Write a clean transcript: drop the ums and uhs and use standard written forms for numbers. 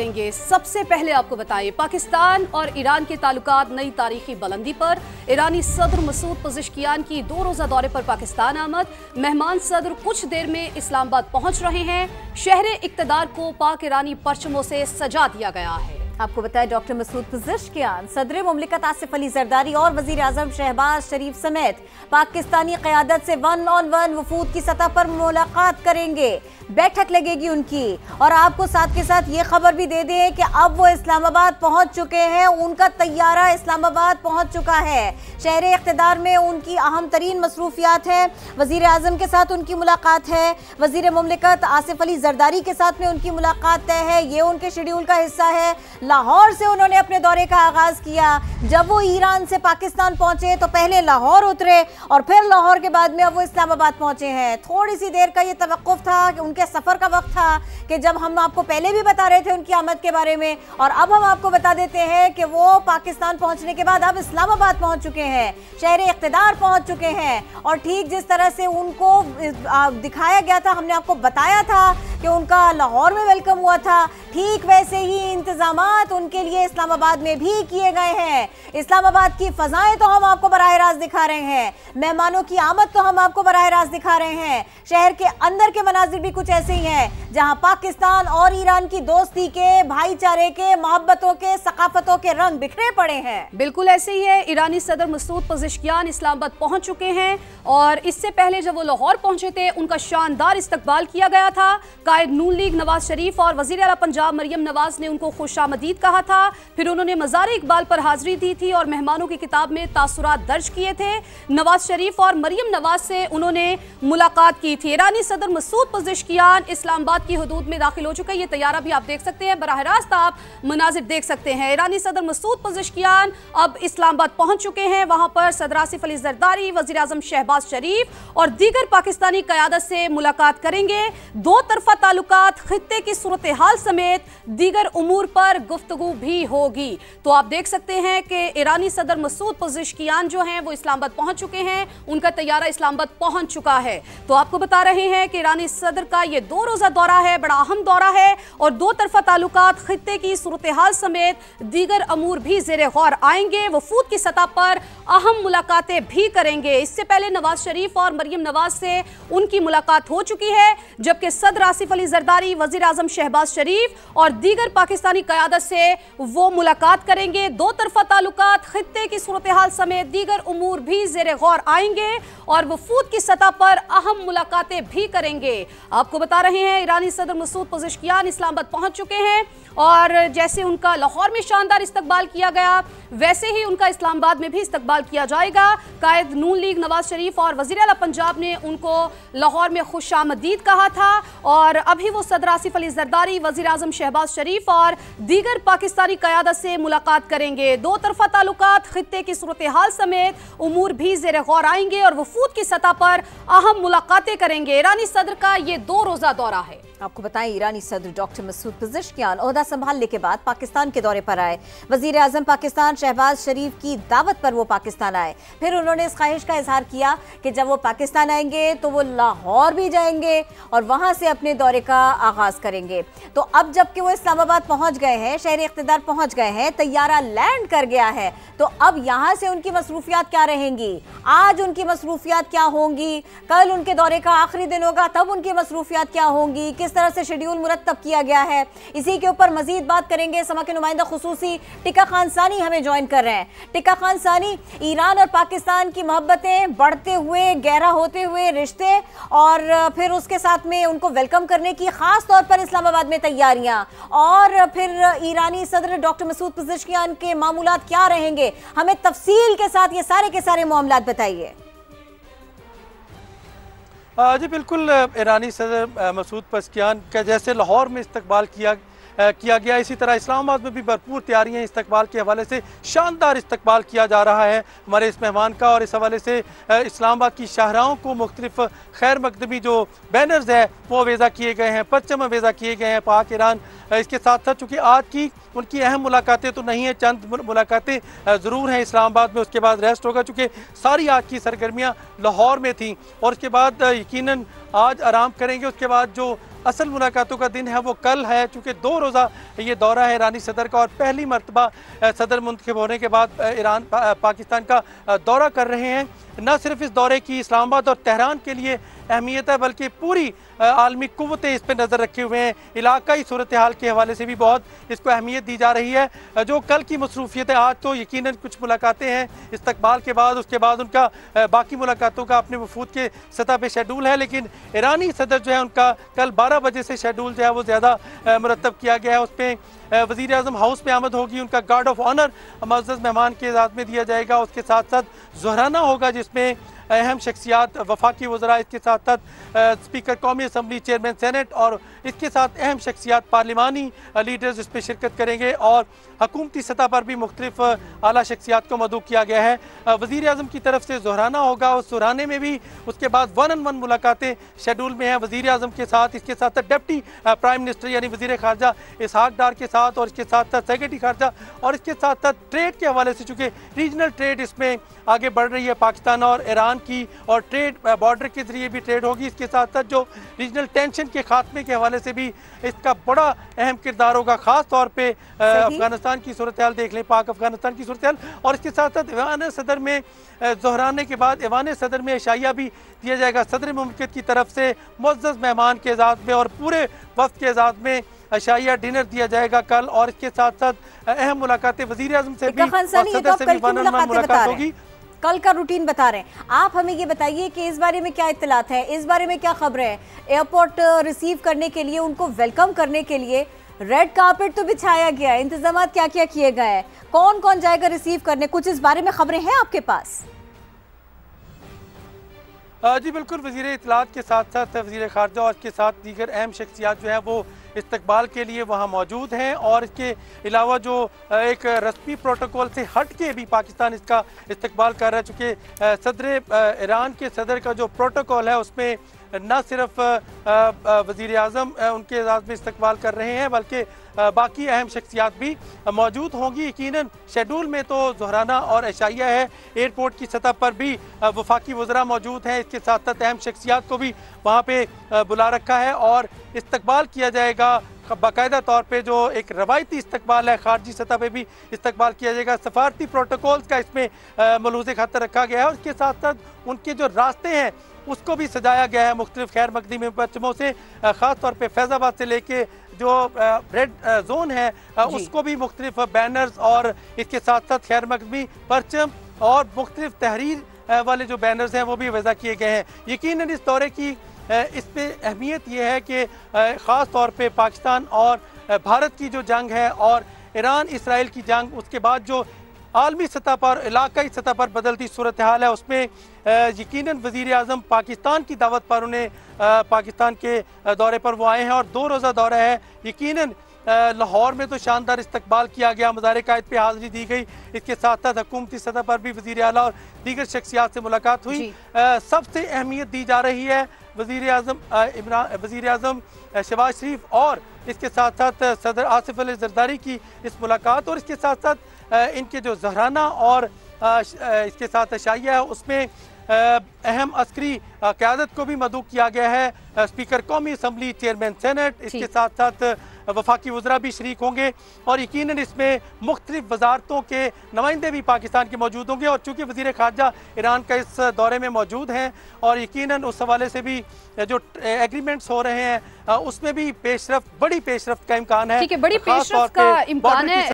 देंगे। सबसे पहले आपको बताएं, पाकिस्तान और ईरान के ताल्लुकात नई तारीखी बुलंदी पर। ईरानी सदर मसूद पज़ेश्कियान की 2 रोज़ा दौरे पर पाकिस्तान आमद। मेहमान सदर कुछ देर में इस्लामाबाद पहुंच रहे हैं। शहर इक़्तिदार को पाक ईरानी परचमों से सजा दिया गया है। आपको बताया डॉक्टर मसूद पज़ेश्कियान सदर मुमलिकत आसिफ अली जरदारी और वज़ीर आज़म शहबाज शरीफ समेत पाकिस्तानी क़यादत से 1-on-1 वफूद की सतह पर मुलाकात करेंगे। बैठक लगेगी उनकी। और आपको साथ के साथ ये खबर भी दे दें कि अब वो इस्लामाबाद पहुंच चुके हैं। उनका तैयारा इस्लामाबाद पहुंच चुका है। शहर इक़्तिदार में उनकी अहम तरीन मसरूफियात है। वज़ीर आज़म के साथ उनकी मुलाकात है। वज़ीर मुमलिकत आसिफ अली जरदारी के साथ में उनकी मुलाकात तय है। ये उनके शेड्यूल का हिस्सा है। लाहौर से उन्होंने अपने दौरे का आगाज किया। जब वो ईरान से पाकिस्तान पहुंचे तो पहले लाहौर उतरे और फिर लाहौर के बाद में अब वो इस्लामाबाद पहुंचे हैं। थोड़ी सी देर का ये तवक्कुफ था कि उनके सफर का वक्त था कि जब हम आपको पहले भी बता रहे थे उनकी आमद के बारे में, और अब हम आपको बता देते हैं कि वो पाकिस्तान पहुंचने के बाद अब इस्लामाबाद पहुंच चुके हैं, शहर इक़्तिदार पहुंच चुके हैं। और ठीक जिस तरह से उनको दिखाया गया था, हमने आपको बताया था कि उनका लाहौर में वेलकम हुआ था, ठीक वैसे ही इंतजामात उनके लिए इस्लामाबाद में भी किए गए हैं। इस्लामाबाद की फजाएं तो हम आपको बराह रास्त दिखा रहे हैं, मेहमानों की आमद तो हम आपको बराह रास्त दिखा रहे हैं। शहर के अंदर के मनाजिर भी कुछ ऐसे ही हैं जहां पाकिस्तान और ईरान की दोस्ती के, भाईचारे के, मोहब्बतों के, सकाफतों के रंग बिखरे पड़े हैं। बिल्कुल ऐसे ही है। ईरानी सदर मसूद पज़ेश्कियान इस्लामाबाद पहुंच चुके हैं और इससे पहले जब वो लाहौर पहुंचे थे उनका शानदार इस्तकबाल किया गया था। कायद नून लीग नवाज शरीफ और वज़ीर आला पंजाब मरियम नवाज ने उनको खुशामदीद कहा था। फिर उन्होंने मज़ार इकबाल पर हाजिरी दी थी और मेहमानों की किताब में तासुरात दर्ज किए थे। नवाज शरीफ और मरियम नवाज से उन्होंने मुलाकात की थी। ईरानी सदर मसूद पज़ेश्कियान इस्लामाबाद की हदूद में दाखिल हो चुके हैं। ये तैयारा भी आप देख सकते हैं, बराह रास्त आप मनाजिर देख सकते हैं। ईरानी सदर मसूद पज़ेश्कियान अब इस्लामाबाद पहुंच चुके हैं। वहां पर सदर आसिफ अली जरदारी, वज़ीर आज़म शहबाज शरीफ और दीगर पाकिस्तानी क़यादत से मुलाकात करेंगे। 2 तरफ़ा ताल्लुकात, खित्ते की सूरत हाल समेत दीगर उमूर पर गुफ्तगू भी होगी। तो आप देख सकते हैं कि ईरानी सदर मसूद पज़ेश्कियान जो हैं वो इस्लामाबाद पहुंच चुके हैं। उनका तैयारा इस्लामाबाद पहुंच चुका है। तो आपको बता रहे हैं कि ईरानी सदर का ये 2 रोज़ा दौरा है, बड़ा अहम दौरा है और 2 तरफ़ा ताल्लुकात, खित्ते की सूरत हाल समेत दीगर अमूर भी ज़ेरे गौर आएंगे। वफूद की सतह पर अहम मुलाकातें भी करेंगे। इससे पहले नवाज शरीफ और मरियम नवाज से उनकी मुलाकात हो चुकी है, जबकि सदर आसिफ अली जरदारी, वज़ीर आज़म शहबाज शरीफ और दीगर पाकिस्तानी क़यादत से वो मुलाकात करेंगे। 2 तरफ़ा ताल्लुकात, खित्ते की सूरत हाल समेत दीगर उमूर भी ज़ेरे गौर आएंगे और वफूद की सतह पर अहम मुलाकातें भी करेंगे। आपको बता रहे हैं ईरानी सदर मसूद पज़ेश्कियान इस्लामाबाद पहुंच चुके हैं और जैसे उनका लाहौर में शानदार इस्तकबाल किया गया वैसे ही उनका इस्लामाबाद में भी इस्तकबाल किया जाएगा। कायद नून लीग नवाज शरीफ और वज़ीर आला पंजाब ने उनको लाहौर में खुशामदीद कहा था और अभी वो सदर आसिफ अली जरदारी, वज़ीर आज़म शहबाज शरीफ और दीगर पाकिस्तानी क़यादत से मुलाकात करेंगे। 2 तरफ़ा ताल्लुकात, खित्ते की सूरत हाल समेत उमूर भी ज़ेरे गौर आएंगे और वफूद की सतह पर अहम मुलाकातें करेंगे। ईरानी सदर का ये 2 रोज़ा दौरा है। आपको बताएं ईरानी सदर डॉक्टर मसूद पज़ेश्कियान ओहदा संभालने के बाद पाकिस्तान के दौरे पर आए। वज़ीर आज़म पाकिस्तान शहबाज शरीफ की दावत पर वो पाकिस्तान आए। फिर उन्होंने इस ख्वाहिश का इजहार किया कि जब वो पाकिस्तान आएंगे तो वो लाहौर भी जाएंगे और वहाँ से अपने दौरे का आगाज़ करेंगे। तो अब जबकि वो इस्लामाबाद पहुँच गए हैं, शहर इक़्तिदार पहुँच गए हैं, तैयारा लैंड कर गया है, तो अब यहाँ से उनकी मसरूफियात क्या रहेंगी, आज उनकी मसरूफियात क्या होंगी, कल उनके दौरे का आखिरी दिन होगा तब उनकी मसरूफियात क्या होंगी, किस तरह से शेड्यूल मुरतब किया गया है, इसी के ऊपर मजीद बात करेंगे। समा के नुमाइंदा खुसूसी टिका खान सानी हमें ज्वाइन कर रहे हैं। टिका खान सानी, ईरान और पाकिस्तान की मोहब्बतें बढ़ते हुए, गहरा होते हुए रिश्ते और फिर उसके साथ में उनको वेलकम करने की खास तौर पर इस्लामाबाद में तैयारियां और फिर ईरानी सदर डॉक्टर मसूद पज़ेश्कियान के मामूलात क्या रहेंगे, हमें तफसील के साथ ये सारे के सारे मामलात बताइए। जी बिल्कुल, ईरानी सदर मसूद पज़ेश्कियान का जैसे लाहौर में इस्तकबाल किया गया, इसी तरह इस्लामाबाद में भी भरपूर तैयारियां इस्तकबाल के हवाले से शानदार इस्तकबाल किया जा रहा है हमारे इस मेहमान का। और इस हवाले से इस्लामाबाद की शाहराहों को मुख्तलिफ खैर मकदमी जो बैनर्स है वो वेज़ा किए गए हैं, परचम वेज़ा किए गए हैं पाक ईरान। इसके साथ साथ चूँकि आज की उनकी अहम मुलाकातें तो नहीं है, चंद मुलाकातें ज़रूर हैं इस्लामाबाद में, उसके बाद रेस्ट होगा चूँकि सारी आज की सरगर्मियाँ लाहौर में थी और उसके बाद यकीनन आज आराम करेंगे। उसके बाद जो असल मुलाकातों का दिन है वो कल है, चूँकि 2 रोज़ा ये दौरा है ईरानी सदर का और पहली मरतबा सदर मुंतखब होने के बाद ईरान पाकिस्तान का दौरा कर रहे हैं। न सिर्फ इस दौरे की इस्लामाबाद और तेहरान के लिए अहमियत है, बल्कि पूरी आलमी कुव्वतें इस पर नज़र रखे हुए हैं। इलाकाई सूरत हाल के हवाले से भी बहुत इसको अहमियत दी जा रही है। जो कल की मसरूफियत है, आज तो यकीनन कुछ मुलाकातें हैं इस्तकबाल के बाद, उसके बाद उनका बाकी मुलाकातों का अपने वफूद के सतह पर शेड्यूल है। लेकिन ईरानी सदर जो है उनका कल 12 बजे से शेड्यूल जो है वो ज़्यादा मुरतब किया गया है। उस पर वज़ीर आज़म हाउस में आमद होगी, उनका गार्ड ऑफ ऑनर मुअज़्ज़ज़ मेहमान के इज़ाज़त में दिया जाएगा। उसके साथ साथ ज़ोहराना होगा जिसमें अहम शख्सियात वफाकी वज़रा, इसके साथ साथ स्पीकर कौमी असम्बली, चेयरमैन सेनेट और इसके साथ अहम शख्सियात पार्लिमानी लीडर्स इस पर शिरकत करेंगे और हुकूमती सतह पर भी मुख्तलिफ आला शख्सियात को मदऊ किया गया है। वज़ीर आज़म की तरफ से ज़ोहराना होगा, उस ज़ोहराने में भी उसके बाद 1-on-1 मुलाकातें शेड्यूल में हैं वज़ीर आज़म के साथ, इसके साथ साथ डिप्टी प्राइम मिनिस्टर यानी वज़ीर ख़ारजा इसहाक डार के साथ और इसके साथ साथ सेक्रेटरी ख़ारजा और इसके साथ साथ ट्रेड के हवाले से, चूँकि रीजनल ट्रेड इसमें आगे बढ़ रही है पाकिस्तान और ईरान की, और ट्रेड बॉर्डर के जरिए भी ट्रेड होगी। इसके साथ साथ जो रीजनल टेंशन के खात्मे के हवाले से भी इसका बड़ा अहम किरदार होगा, ख़ास तौर पे अफगानिस्तान की सूरत हाल देख लें, पाक अफगानिस्तान की सूरत हाल, और इसके साथ साथ ईवान सदर में दोहराने के बाद ईवान सदर में इशाइया भी दिया जाएगा सदर मुमलिकत की तरफ से मुअज़्ज़ज़ मेहमान के इज़ाज़त में और पूरे वफ़द के इज़ाज़त में इशाइया डिनर दिया जाएगा कल। और इसके साथ साथ अहम मुलाकातें वज़ीर आज़म से भी और सदर से भी 1-on-1 मुलाकात होगी। कल का रूटीन बता रहे हैं आप, हमें ये बताइए कि इस बारे में क्या इत्तलात है, इस बारे में क्या खबरें हैं? एयरपोर्ट रिसीव करने के लिए, उनको वेलकम करने के लिए रेड कारपेट तो बिछाया गया है, इंतजाम क्या क्या किए गए हैं, कौन कौन जाएगा रिसीव करने, कुछ इस बारे में खबरें हैं आपके पास? जी बिल्कुल, वज़ीर इत्तलात के साथ साथ वज़ीर ख़ारजा और इसके साथ दीगर अहम शख्सियात जो हैं वो इस्तकबाल के लिए वहाँ मौजूद हैं। और इसके अलावा जो एक रस्मी प्रोटोकॉल से हट के भी पाकिस्तान इसका इस्तकबाल कर रहा है, चूँकि सदर ईरान के सदर का जो प्रोटोकॉल है उसमें न सिर्फ वज़ीर आज़म उनके इज़ाज़त में इस्तकबाल कर रहे हैं, बल्कि बाकी अहम शख्सियात भी मौजूद होंगी। यकीनन शेड्यूल में तो ज़ोहराना और इशाइया है, एयरपोर्ट की सतह पर भी वफाकी वज़रा मौजूद हैं, इसके साथ साथ अहम शख्सियात को भी वहाँ पे बुला रखा है और इस्तकबाल किया जाएगा। बाकायदा तौर पे जो एक रवायती इस्तकबाल है, खारजी सतह पे भी इस्तकबाल किया जाएगा, सफारती प्रोटोकॉल्स का इसमें मलूज़े खातर रखा गया है और इसके साथ साथ उनके जो रास्ते हैं उसको भी सजाया गया है मुख्तलिफ खैर मकदमी परचमों से, ख़ास तौर पे फैज़ाबाद से लेके जो रेड जोन है उसको भी मुख्तलिफ बैनर्स और इसके साथ साथ खैर मकदमी परचम और मुख्तलिफ तहरीर वाले जो बैनर्स हैं वो भी वज़ा किए गए हैं। यकीनन इस दौरे की इस पे अहमियत ये है कि ख़ास तौर पे पाकिस्तान और भारत की जो जंग है और ईरान इसराइल की जंग, उसके बाद जो आलमी सतह पर, इलाकाई सतह पर बदलती सूरत हाल है, उसमें यकीनन वज़ीर आज़म पाकिस्तान की दावत पर उन्हें पाकिस्तान के दौरे पर वो आए हैं और 2 रोज़ा दौरा है। यकीनन लाहौर में तो शानदार इस्तकबाल किया गया, मज़ार कायद पे हाज़िरी दी गई, इसके साथ साथ हुकूमती सतह पर भी वज़ीर आला और दीगर शख्सियात से मुलाकात हुई। सबसे अहमियत दी जा रही है वज़ीर आज़म शहबाज शरीफ और इसके साथ साथ सदर आसिफ अली ज़रदारी की इस मुलाकात और इसके साथ साथ इनके जो ज़हराना और इसके साथ इशाइया है उसमें अहम अस्करी क़यादत को भी मदऊ किया गया है। स्पीकर कौमी असम्बली, चेयरमैन सेनेट, इसके साथ साथ वफाकी वज़रा भी शरीक होंगे और यकीनन इसमें मुख्तलिफ वजारतों के नुमाइंदे भी पाकिस्तान के मौजूद होंगे। और चूँकि वज़ीर ख़ारजा ईरान का इस दौरे में मौजूद हैं और यकीनन उस हवाले से भी जो एग्रीमेंट्स हो रहे हैं उसमें भी पेशरफ्त, बड़ी पेशरफ्त का इम्कान है। ठीक है, बड़ी पेशरफ्त का इम्कान है।